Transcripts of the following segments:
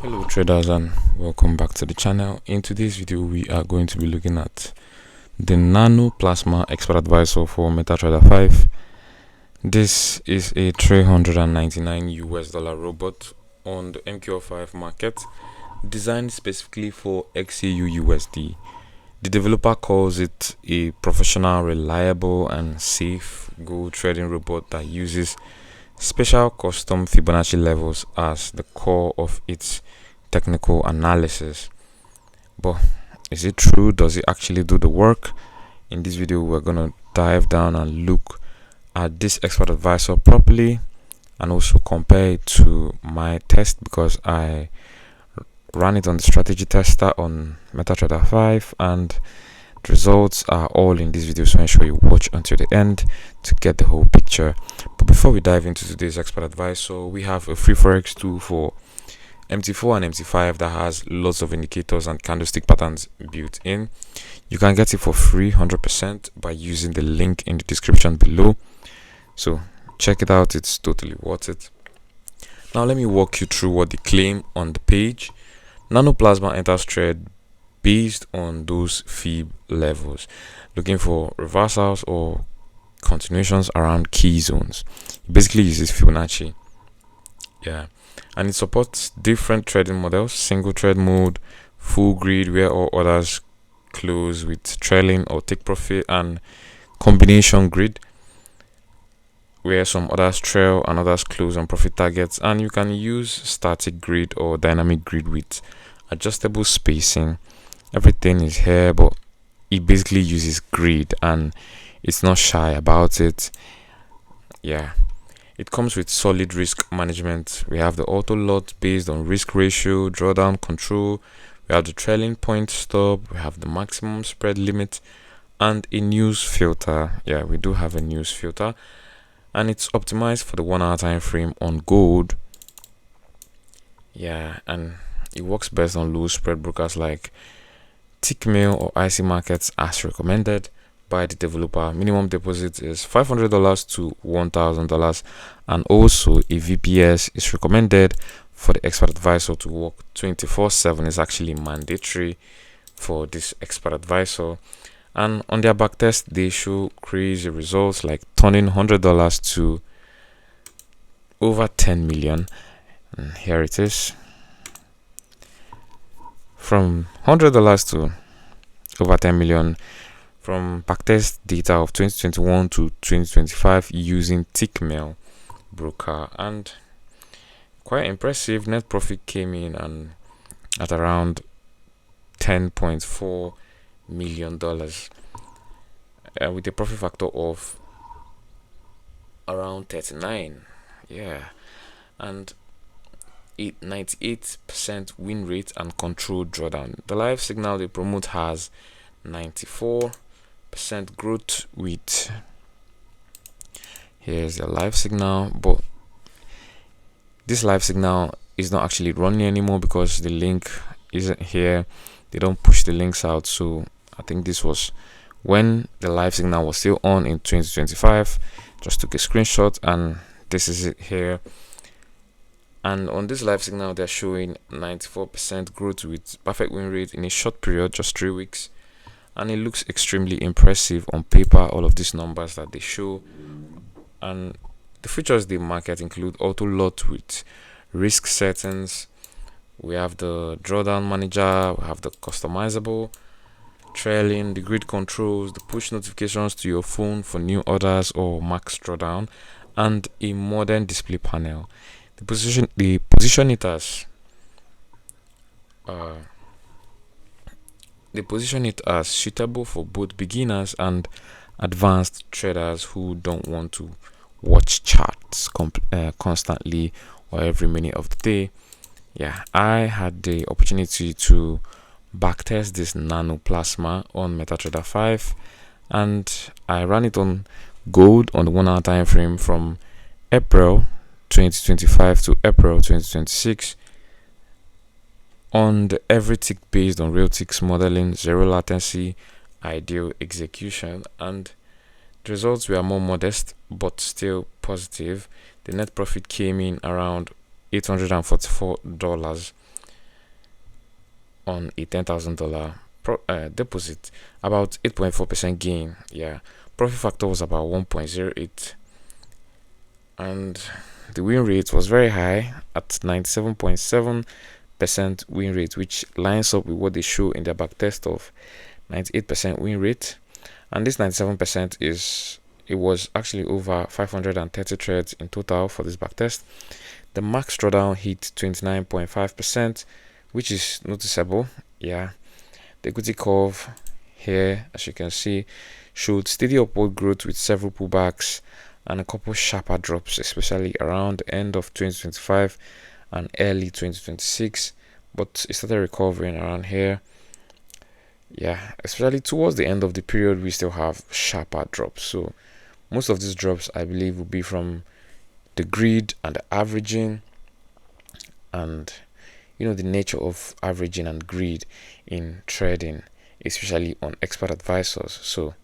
Hello traders, and welcome back to the channel. In today's video we are going to be looking at the Nano Plasma Expert Advisor for MetaTrader 5. This is a $399 robot on the MQ5 market, designed specifically for XAUUSD. The developer calls it a professional, reliable and safe gold trading robot that uses special custom Fibonacci levels as the core of its technical analysis. But is it true? Does it actually do the work? In this video we're going to dive down and look at this expert advisor properly and also compare it to my test, because I ran it on the strategy tester on MetaTrader 5 and the results are all in this video, so ensure you watch until the end to get the whole picture. But before we dive into today's expert advisor, we have a free Forex tool for MT4 and MT5 that has lots of indicators and candlestick patterns built in. You can get it for free 100% by using the link in the description below, so check it out, it's totally worth it. Now let me walk you through what they claim on the page. Nano Plasma enters trade based on those Fib levels, looking for reversals or continuations around key zones. It basically uses Fibonacci, and it supports different trading models: single trade mode, full grid where all others close with trailing or take profit, and combination grid where some others trail and others close on profit targets. And you can use static grid or dynamic grid with adjustable spacing. Everything is here, but it basically uses grid and it's not shy about it. It comes with solid risk management. We have the auto lot based on risk ratio, drawdown control, we have the trailing point stop, we have the maximum spread limit, and a news filter. We do have a news filter, and it's optimized for the 1 hour time frame on gold. And it works best on low spread brokers like Tickmill or IC markets as recommended by the developer. Minimum deposit is $500 to $1,000, and also a VPS is recommended for the expert advisor to work 24/7. Is actually mandatory for this expert advisor. And on their backtest they show crazy results, like turning $100 to over 10 million. And here it is, from $100 to over 10 million from backtest data of 2021 to 2025 using Tickmill broker. And quite impressive. Net profit came in and at around $10.4 million, with a profit factor of around 39. And a 98% win rate and controlled drawdown. The live signal they promote has 94% growth with, here's the live signal, but this live signal is not actually running anymore because the link isn't here. They don't push the links out, so I think this was when the live signal was still on in 2025. Just took a screenshot and this is it here. And on this live signal they're showing 94% growth with perfect win rate in a short period, just 3 weeks, and it looks extremely impressive on paper, all of these numbers that they show. And the features they market include auto lot with risk settings, we have the drawdown manager, we have the customizable trailing, the grid controls, the push notifications to your phone for new orders or max drawdown, and a modern display panel. They position it as suitable for both beginners and advanced traders who don't want to watch charts constantly or every minute of the day. I had the opportunity to backtest this Nano Plasma on MetaTrader 5, and I ran it on gold on the 1 hour time frame from April 2025 to April 2026 on the every tick based on real ticks modeling, zero latency, ideal execution, and the results were more modest but still positive. The net profit came in around $844 on a $10,000 deposit, about 8.4% gain. Yeah, profit factor was about 1.08, and the win rate was very high at 97.7% win rate, which lines up with what they show in their backtest of 98% win rate. And this 97% it was actually over 530 trades in total for this backtest. The max drawdown hit 29.5%, which is noticeable. Yeah, the equity curve here, as you can see, showed steady upward growth with several pullbacks and a couple sharper drops, especially around the end of 2025 and early 2026, but it started recovering around here. Yeah, especially towards the end of the period, we still have sharper drops. So most of these drops, I believe, will be from the greed and the averaging, and the nature of averaging and greed in trading, especially on expert advisors. So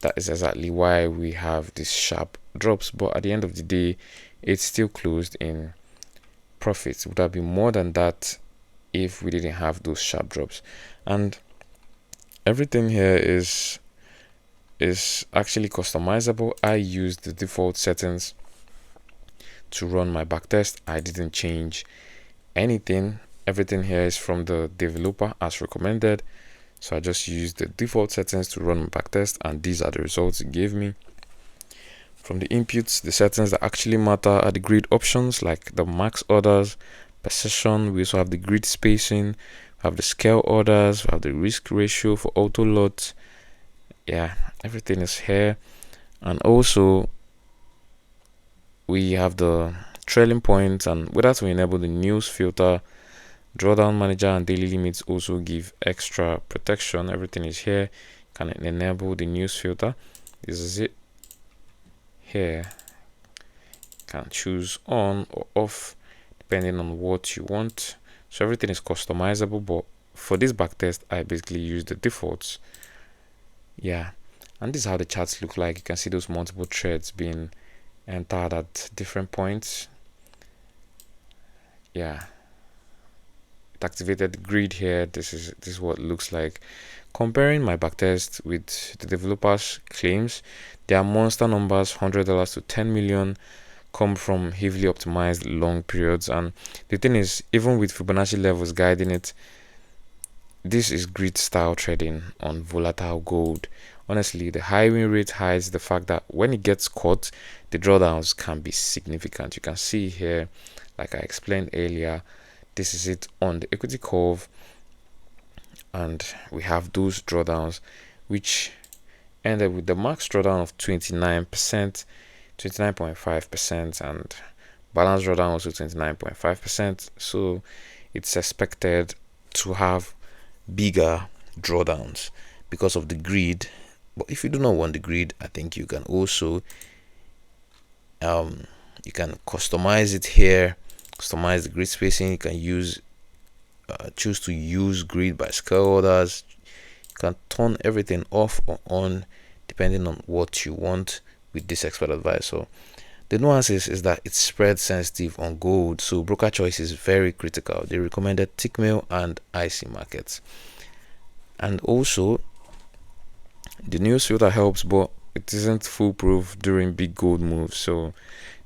that is exactly why we have these sharp drops, but at the end of the day, it's still closed in profits. Would have been more than that if we didn't have those sharp drops. And everything here is actually customizable. I used the default settings to run my backtest. I didn't change anything. Everything here is from the developer as recommended. So I just used the default settings to run my backtest, and these are the results it gave me. From the inputs, the settings that actually matter are the grid options, like the max orders per session. We also have the grid spacing, we have the scale orders, we have the risk ratio for auto lot. Yeah, everything is here. And also we have the trailing points, and with that we enable the news filter. Drawdown manager and daily limits also give extra protection. Everything is here. You can enable the news filter. This is it here. You can choose on or off depending on what you want. So everything is customizable, but for this backtest I basically use the defaults. Yeah, and this is how the charts look like. You can see those multiple threads being entered at different points. Yeah, activated the grid here. This is what it looks like. Comparing my backtest with the developers' claims, their monster numbers, $100 to 10 million, come from heavily optimized long periods. And the thing is, even with Fibonacci levels guiding it, this is grid style trading on volatile gold. Honestly, the high win rate hides the fact that when it gets caught, the drawdowns can be significant. You can see here, like I explained earlier, this is it on the equity curve, and we have those drawdowns which ended with the max drawdown of 29%, 29.5%, and balance drawdown also 29.5%. So it's expected to have bigger drawdowns because of the greed. But if you do not want the greed, I think you can also you can customize it here. Customize the grid spacing. You can use choose to use grid by scale orders. You can turn everything off or on depending on what you want with this expert advisor. The nuances is that it's spread sensitive on gold, so broker choice is very critical. They recommended Tickmill and IC markets. And also the news filter helps, but it isn't foolproof during big gold moves. So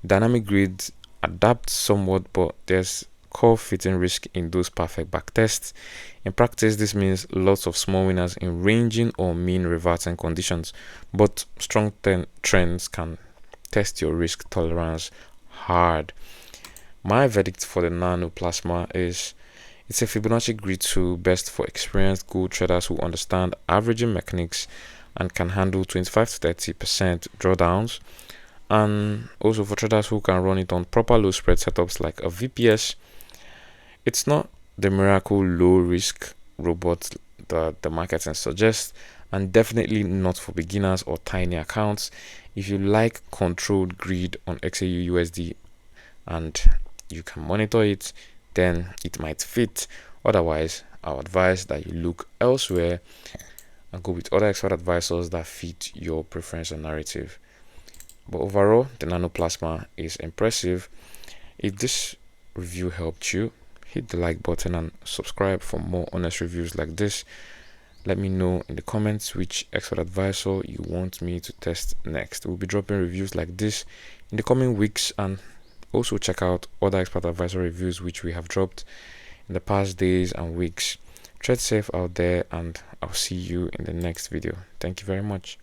dynamic grid adapt somewhat, but there's core fitting risk in those perfect backtests. In practice, this means lots of small winners in ranging or mean reverting conditions, but strong trends can test your risk tolerance hard. My verdict for the Nano Plasma is it's a Fibonacci grid tool best for experienced gold traders who understand averaging mechanics and can handle 25 to 30% drawdowns, and also for traders who can run it on proper low spread setups like a VPS. It's not the miracle low risk robot that the marketing suggests, and definitely not for beginners or tiny accounts. If you like controlled greed on XAUUSD and you can monitor it, then it might fit. Otherwise, I would advise that you look elsewhere and go with other expert advisors that fit your preference or narrative. But overall, the Nano Plasma is impressive. If this review helped you, hit the like button and subscribe for more honest reviews like this. Let me know in the comments which expert advisor you want me to test next. We'll be dropping reviews like this in the coming weeks, and also check out other expert advisor reviews which we have dropped in the past days and weeks. Trade safe out there, and I'll see you in the next video. Thank you very much.